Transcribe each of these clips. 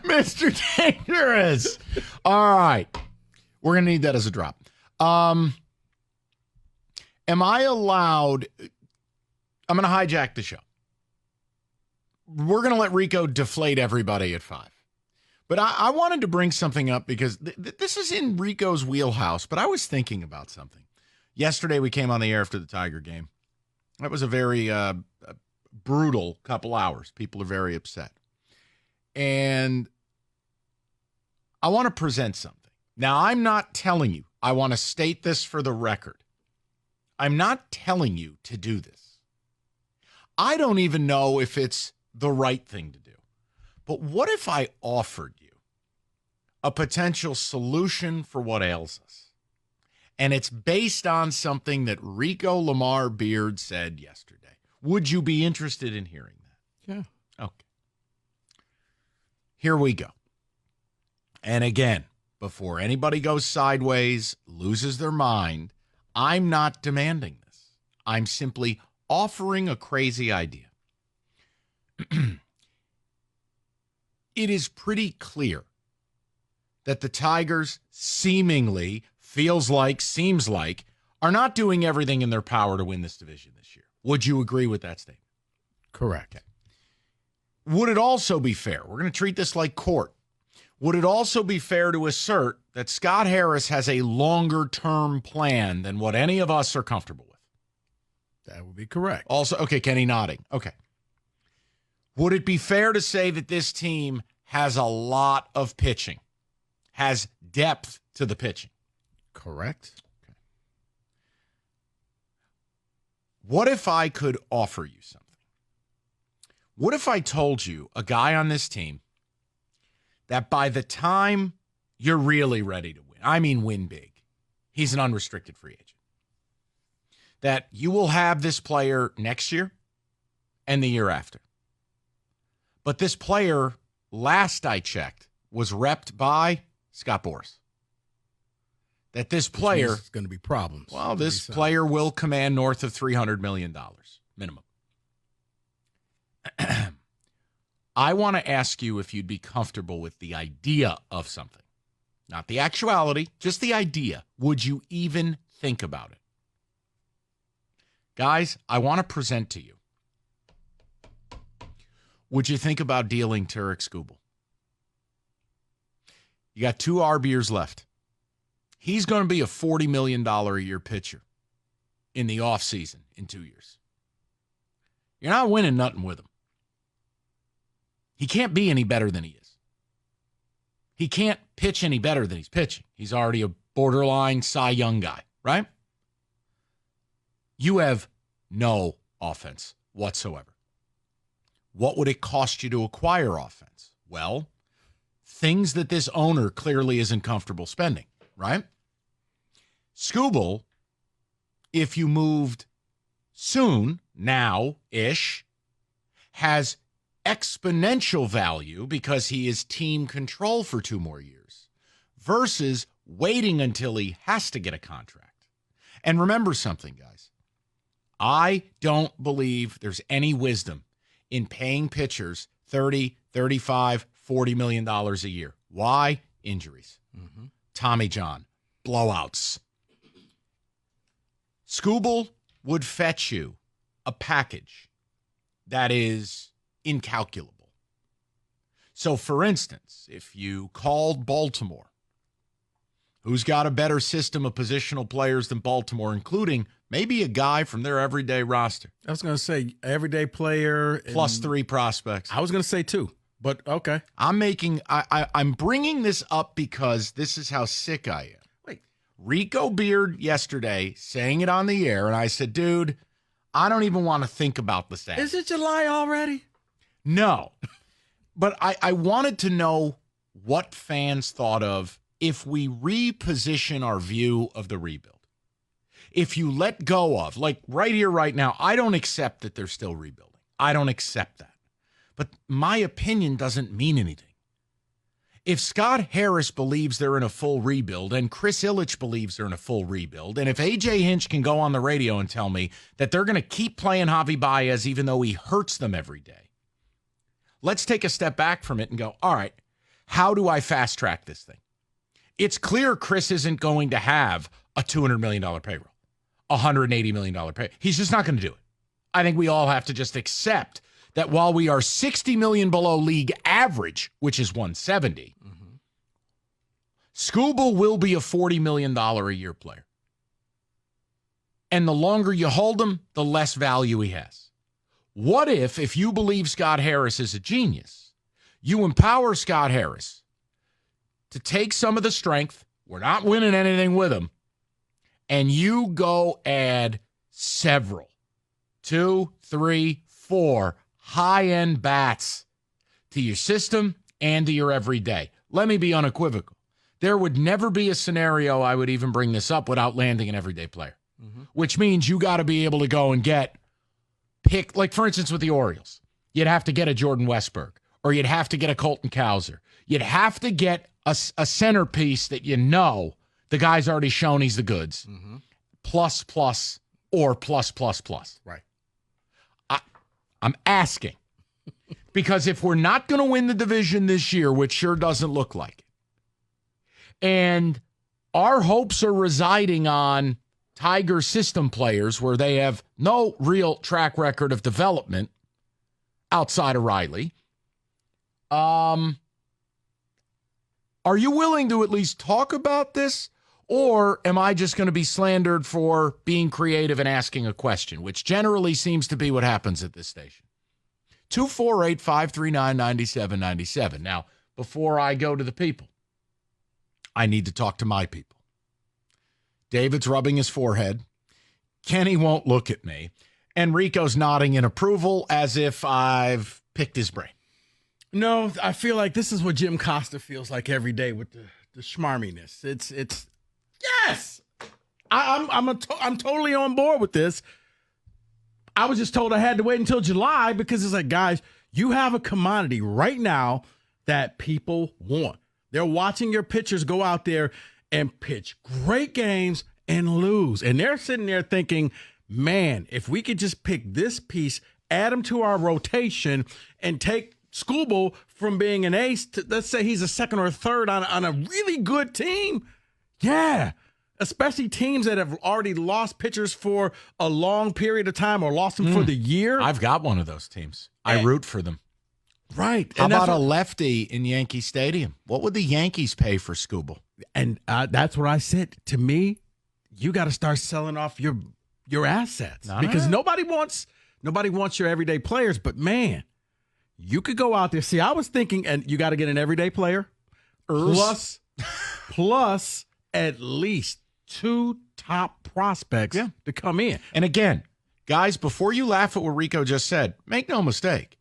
Mr. Dangerous. All right. We're going to need that as a drop. Am I allowed? I'm going to hijack the show. We're going to let Rico deflate everybody at 5. But I wanted to bring something up because this is in Rico's wheelhouse, but I was thinking about something. Yesterday, we came on the air after the Tiger game. That was a very brutal couple hours. People are very upset. And I want to present something. Now, I'm not telling you. I want to state this for the record. I'm not telling you to do this. I don't even know if it's the right thing to do. But what if I offered you a potential solution for what ails us? And it's based on something that Rico Lamar Beard said yesterday. Would you be interested in hearing that? Yeah. Okay. Here we go. And again, before anybody goes sideways, loses their mind, I'm not demanding this. I'm simply offering a crazy idea. It is pretty clear that the Tigers seemingly, seems like, are not doing everything in their power to win this division this year. Would you agree with that statement? Correct. Okay. Would it also be fair? We're going to treat this like court. Would it also be fair to assert that Scott Harris has a longer-term plan than what any of us are comfortable with? That would be correct. Also, okay, Kenny nodding. Okay. Would it be fair to say that this team has a lot of pitching, has depth to the pitching? Correct. Okay. What if I could offer you something? What if I told you, a guy on this team, that by the time you're really ready to win, I mean win big, he's an unrestricted free agent, that you will have this player next year and the year after. But this player, last I checked, was repped by Scott Boras. That this player is going to be problems. Well, this player will command north of $300 million minimum. I want to ask you if you'd be comfortable with the idea of something. Not the actuality, just the idea. Would you even think about it? Guys, I want to present to you. Would you think about dealing Tarik Skubal? You got 2 RBers left. He's going to be a $40 million a year pitcher in the offseason in 2 years. You're not winning nothing with him. He can't be any better than he is. He can't pitch any better than he's pitching. He's already a borderline Cy Young guy, right? You have no offense whatsoever. What would it cost you to acquire offense? Well, things that this owner clearly isn't comfortable spending, right? Skubal, if you moved soon, now-ish, has exponential value because he is team control for 2 more years versus waiting until he has to get a contract. And remember something, guys. I don't believe there's any wisdom in paying pitchers $30, $35, $40 million a year. Why? Injuries. Mm-hmm. Tommy John. Blowouts. Skubal would fetch you a package that is incalculable. So, for instance, if you called Baltimore, who's got a better system of positional players than Baltimore, including maybe a guy from their everyday roster. I was going to say everyday player. Plus 3 prospects. I was going to say 2, but okay. I'm bringing this up because this is how sick I am. Wait. Rico Beard yesterday saying it on the air, and I said, dude, I don't even want to think about this. Is it July already? No. But I wanted to know what fans thought of if we reposition our view of the rebuild. If you let go of, like right here, right now, I don't accept that they're still rebuilding. I don't accept that. But my opinion doesn't mean anything. If Scott Harris believes they're in a full rebuild and Chris Ilitch believes they're in a full rebuild, and if A.J. Hinch can go on the radio and tell me that they're going to keep playing Javi Baez even though he hurts them every day, Let's take a step back from it and go, all right, how do I fast track this thing? It's clear Chris isn't going to have a $200 million payroll, $180 million payroll. He's just not going to do it. I think we all have to just accept that while we are $60 million below league average, which is $170, Skubal will be a $40 million a year player. And the longer you hold him, the less value he has. What if you believe Scott Harris is a genius, you empower Scott Harris to take some of the strength, we're not winning anything with him, and you go add several, 2, 3, 4 high-end bats to your system and to your everyday. Let me be unequivocal. There would never be a scenario I would even bring this up without landing an everyday player, which means you got to be able to go and pick, like for instance with the Orioles, you'd have to get a Jordan Westberg, or you'd have to get a Colton Cowser. You'd have to get a centerpiece that the guy's already shown he's the goods, plus, or plus. Right. I'm asking, because if we're not going to win the division this year, which sure doesn't look like it, and our hopes are residing on Tiger system players where they have no real track record of development outside of Riley, are you willing to at least talk about this? Or am I just going to be slandered for being creative and asking a question, which generally seems to be what happens at this station? 248-539-9797. Now, before I go to the people, I need to talk to my people. David's rubbing his forehead. Kenny won't look at me. And Rico's nodding in approval as if I've picked his brain. No, I feel like this is what Jim Costa feels like every day with the schmarminess. It's yes. I'm totally on board with this. I was just told I had to wait until July because it's like, guys, you have a commodity right now that people want. They're watching your pitchers go out there and pitch great games and lose. And they're sitting there thinking, man, if we could just pick this piece, add him to our rotation, and take Skubal from being an ace to, let's say he's a second or third on a really good team. Yeah. Especially teams that have already lost pitchers for a long period of time or lost them for the year. I've got one of those teams. I root for them. Right. How about a lefty in Yankee Stadium? What would the Yankees pay for Skubal? And that's what I said. To me, you got to start selling off your assets because nobody wants your everyday players. But man, you could go out there. See, I was thinking, and you got to get an everyday player plus at least 2 top prospects to come in. And again, guys, before you laugh at what Rico just said, make no mistake.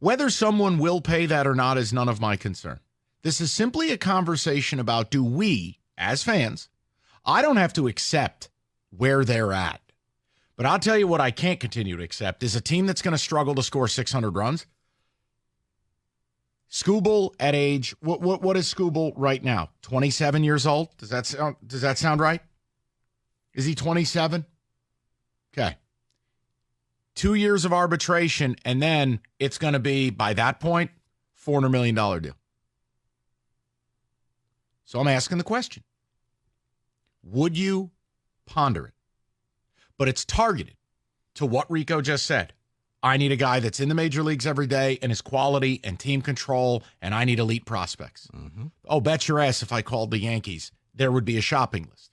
Whether someone will pay that or not is none of my concern. This is simply a conversation about, do we, as fans, I don't have to accept where they're at. But I'll tell you what I can't continue to accept is a team that's going to struggle to score 600 runs. Skubal at age, what is Skubal right now? 27 years old? Does that sound right? Is he 27? Okay. 2 years of arbitration, and then it's going to be, by that point, $400 million deal. So I'm asking the question. Would you ponder it? But it's targeted to what Rico just said. I need a guy that's in the major leagues every day and is quality and team control, and I need elite prospects. Oh, bet your ass if I called the Yankees, there would be a shopping list.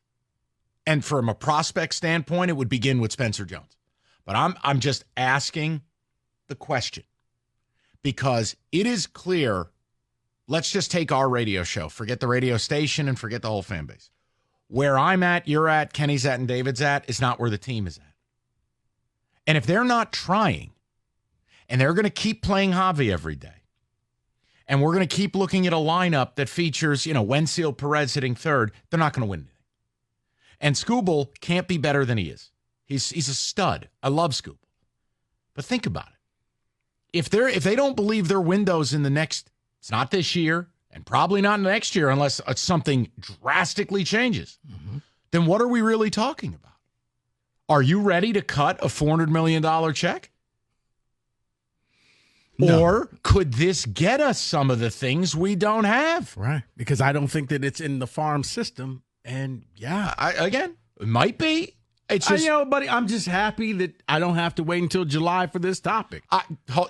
And from a prospect standpoint, it would begin with Spencer Jones. But I'm just asking the question because it is clear. Let's just take our radio show. Forget the radio station and forget the whole fan base. Where I'm at, you're at, Kenny's at, and David's at is not where the team is at. And if they're not trying and they're going to keep playing Javi every day and we're going to keep looking at a lineup that features, Wensil Perez hitting third, they're not going to win anything. And Skubal can't be better than he is. He's a stud. I love Skubal. But think about it. If they don't believe their windows in the next, it's not this year and probably not next year unless something drastically changes, then what are we really talking about? Are you ready to cut a $400 million check? No. Or could this get us some of the things we don't have? Right. Because I don't think that it's in the farm system. And Again, it might be. It's just, buddy, I'm just happy that I don't have to wait until July for this topic.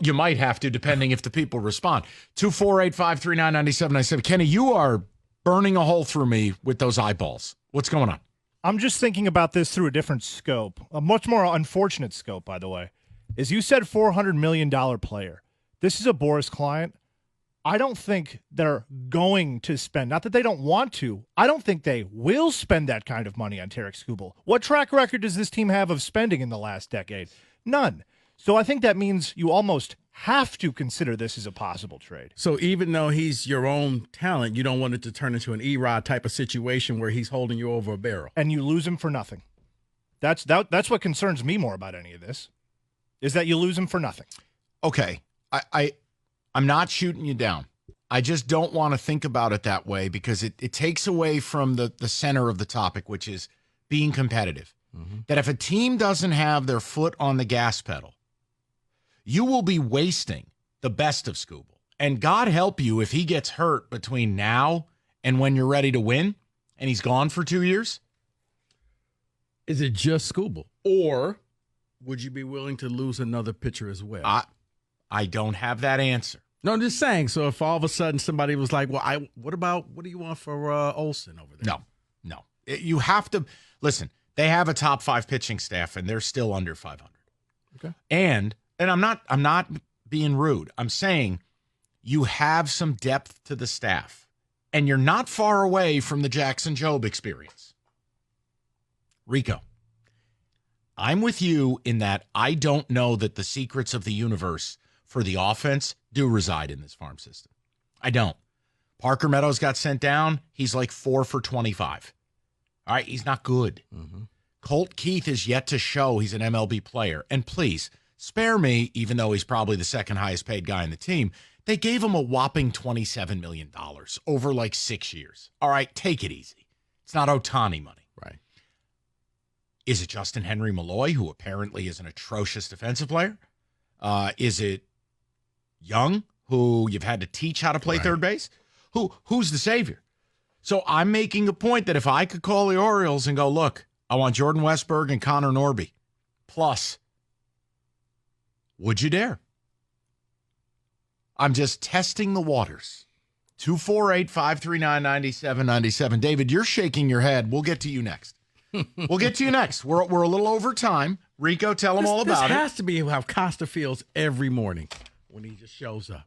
you might have to, depending if the people respond. 248-539-9797. Kenny, you are burning a hole through me with those eyeballs. What's going on? I'm just thinking about this through a different scope, a much more unfortunate scope, by the way. As you said, $400 million player. This is a Boris client. I don't think they're going to spend, not that they don't want to, I don't think they will spend that kind of money on Tarik Skubal. What track record does this team have of spending in the last decade? None. So I think that means you almost have to consider this as a possible trade. So even though he's your own talent, you don't want it to turn into an E-Rod type of situation where he's holding you over a barrel. And you lose him for nothing. That's what concerns me more about any of this, is that you lose him for nothing. Okay. I'm not shooting you down. I just don't want to think about it that way because it takes away from the center of the topic, which is being competitive. Mm-hmm. That if a team doesn't have their foot on the gas pedal, you will be wasting the best of Skubal. And God help you if he gets hurt between now and when you're ready to win and he's gone for 2 years. Is it just Skubal? Or would you be willing to lose another pitcher as well? I don't have that answer. No, I'm just saying. So if all of a sudden somebody was like, well, what do you want for Olsen over there? No. You have to listen. They have a top 5 pitching staff, and they're still under 500. Okay. And I'm not being rude. I'm saying you have some depth to the staff, and you're not far away from the Jackson Jobe experience. Rico, I'm with you in that I don't know that the secrets of the universe for the offense do reside in this farm system. I don't. Parker Meadows got sent down. He's like 4 for 25. All right, he's not good. Mm-hmm. Colt Keith is yet to show he's an MLB player. And please, spare me, even though he's probably the second highest paid guy in the team. They gave him a whopping $27 million over like 6 years. All right, take it easy. It's not Ohtani money. Right. Is it Justin Henry Malloy, who apparently is an atrocious defensive player? Is it Young, who you've had to teach how to play third base? Who's the savior? So I'm making a point that if I could call the Orioles and go, look, I want Jordan Westberg and Connor Norby. Plus, would you dare? I'm just testing the waters. 248-539-9797. David, you're shaking your head. We'll get to you next. We're a little over time. Rico, tell them all about it. This has to be how Costa feels every morning when he just shows up.